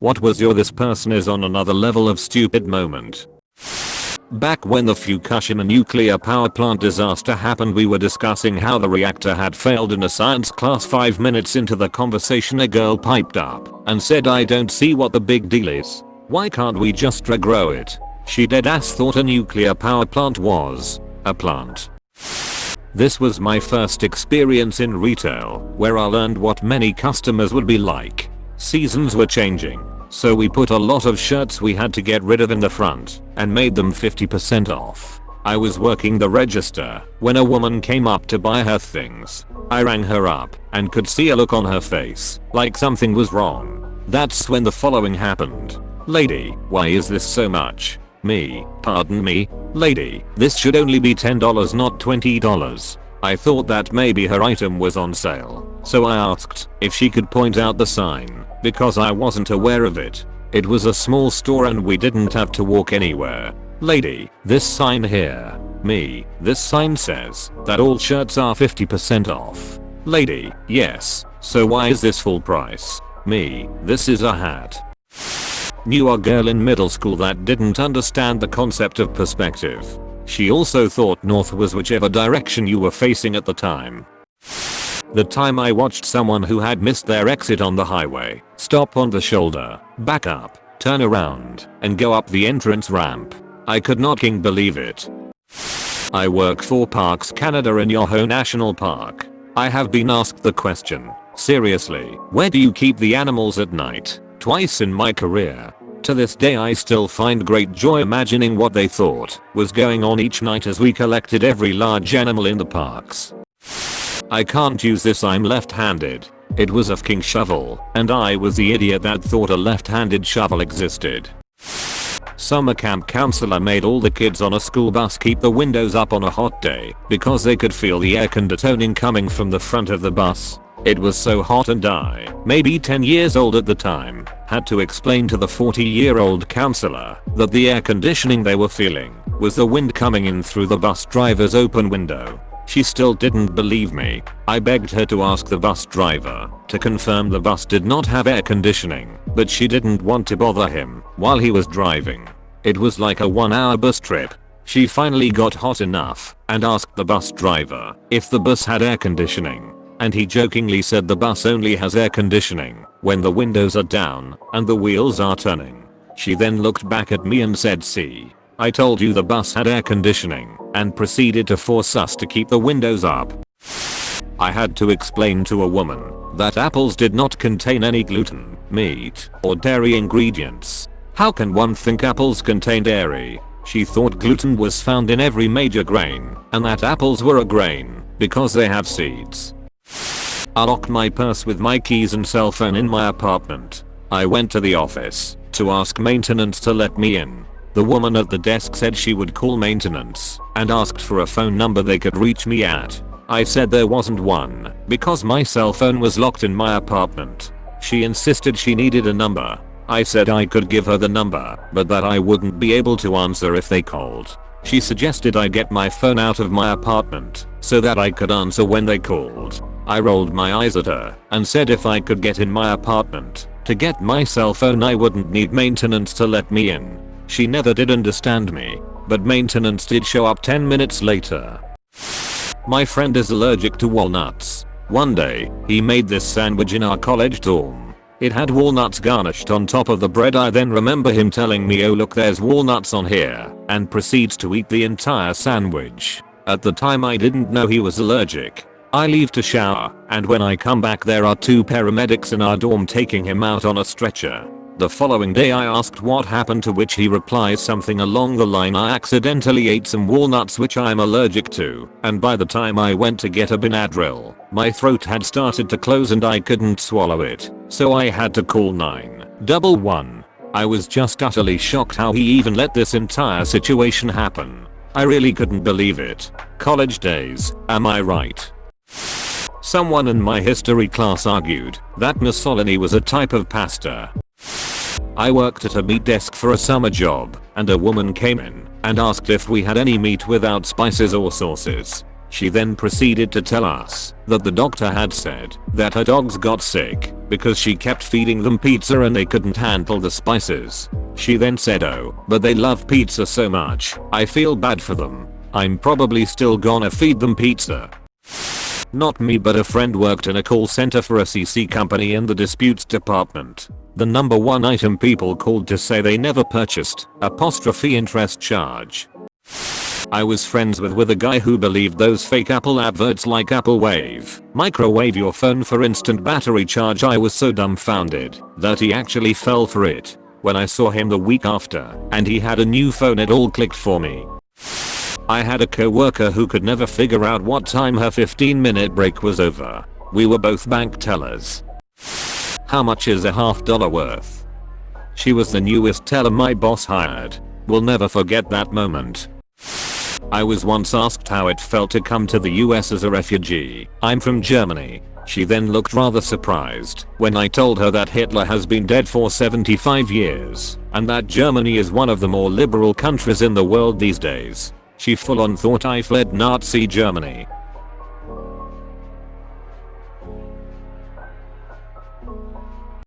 What was your "this person is on another level of stupid" moment? Back when the Fukushima nuclear power plant disaster happened, we were discussing how the reactor had failed in a science class. 5 minutes into the conversation a girl piped up and said, "I don't see what the big deal is. Why can't we just regrow it?" She deadass thought a nuclear power plant was a plant. This was my first experience in retail, where I learned what many customers would be like. Seasons were changing, so we put a lot of shirts we had to get rid of in the front and made them 50% off. I was working the register when a woman came up to buy her things. I rang her up and could see a look on her face like something was wrong. That's when the following happened. "Lady, why is this so much?" Me, "Pardon me, lady, this should only be $10, not $20. I thought that maybe her item was on sale, so I asked if she could point out the sign, because I wasn't aware of it. It was a small store and we didn't have to walk anywhere. "Lady, this sign here." Me, "This sign says that all shirts are 50% off." Lady, "Yes, so why is this full price?" Me, "This is a hat." Knew a girl in middle school that didn't understand the concept of perspective. She also thought north was whichever direction you were facing at the time. The time I watched someone who had missed their exit on the highway stop on the shoulder, back up, turn around, and go up the entrance ramp. I could not believe it. I work for Parks Canada in Yoho National Park. I have been asked the question, seriously, where do you keep the animals at night? Twice in my career. To this day I still find great joy imagining what they thought was going on each night as we collected every large animal in the parks. I can't use this, I'm left-handed. It was a f***ing shovel, and I was the idiot that thought a left-handed shovel existed. Summer camp counselor made all the kids on a school bus keep the windows up on a hot day because they could feel the air conditioning coming from the front of the bus. It was so hot, and I, maybe 10 years old at the time, had to explain to the 40-year-old counselor that the air conditioning they were feeling was the wind coming in through the bus driver's open window. She still didn't believe me. I begged her to ask the bus driver to confirm the bus did not have air conditioning, but she didn't want to bother him while he was driving. It was like a 1-hour bus trip. She finally got hot enough and asked the bus driver if the bus had air conditioning, and he jokingly said the bus only has air conditioning when the windows are down and the wheels are turning. She then looked back at me and said, "See, I told you the bus had air conditioning," and proceeded to force us to keep the windows up. I had to explain to a woman that apples did not contain any gluten, meat, or dairy ingredients. How can one think apples contain dairy? She thought gluten was found in every major grain and that apples were a grain because they have seeds. I locked my purse with my keys and cell phone in my apartment. I went to the office to ask maintenance to let me in. The woman at the desk said she would call maintenance and asked for a phone number they could reach me at. I said there wasn't one because my cell phone was locked in my apartment. She insisted she needed a number. I said I could give her the number, but that I wouldn't be able to answer if they called. She suggested I get my phone out of my apartment so that I could answer when they called. I rolled my eyes at her and said if I could get in my apartment to get my cell phone I wouldn't need maintenance to let me in. She never did understand me, but maintenance did show up 10 minutes later. My friend is allergic to walnuts. One day, he made this sandwich in our college dorm. It had walnuts garnished on top of the bread. I then remember him telling me, "Oh look, there's walnuts on here," and proceeds to eat the entire sandwich. At the time I didn't know he was allergic. I leave to shower, and when I come back there are 2 paramedics in our dorm taking him out on a stretcher. The following day I asked what happened, to which he replies something along the line, "I accidentally ate some walnuts which I'm allergic to, and by the time I went to get a Benadryl, my throat had started to close and I couldn't swallow it, so I had to call 911. I was just utterly shocked how he even let this entire situation happen. I really couldn't believe it. College days, am I right? Someone in my history class argued that Mussolini was a type of pasta. I worked at a meat desk for a summer job, and a woman came in and asked if we had any meat without spices or sauces. She then proceeded to tell us that the doctor had said that her dogs got sick because she kept feeding them pizza and they couldn't handle the spices. She then said, "Oh, but they love pizza so much, I feel bad for them. I'm probably still gonna feed them pizza." Not me, but a friend worked in a call center for a CC company in the disputes department. The number one item people called to say they never purchased, interest charge. I was friends with a guy who believed those fake Apple adverts like Apple Wave, microwave your phone for instant battery charge. I was so dumbfounded that he actually fell for it. When I saw him the week after and he had a new phone, it all clicked for me. I had a coworker who could never figure out what time her 15-minute break was over. We were both bank tellers. How much is a $half worth? She was the newest teller my boss hired. Will never forget that moment. I was once asked how it felt to come to the US as a refugee. I'm from Germany. She then looked rather surprised when I told her that Hitler has been dead for 75 years and that Germany is one of the more liberal countries in the world these days. She full on thought I fled Nazi Germany.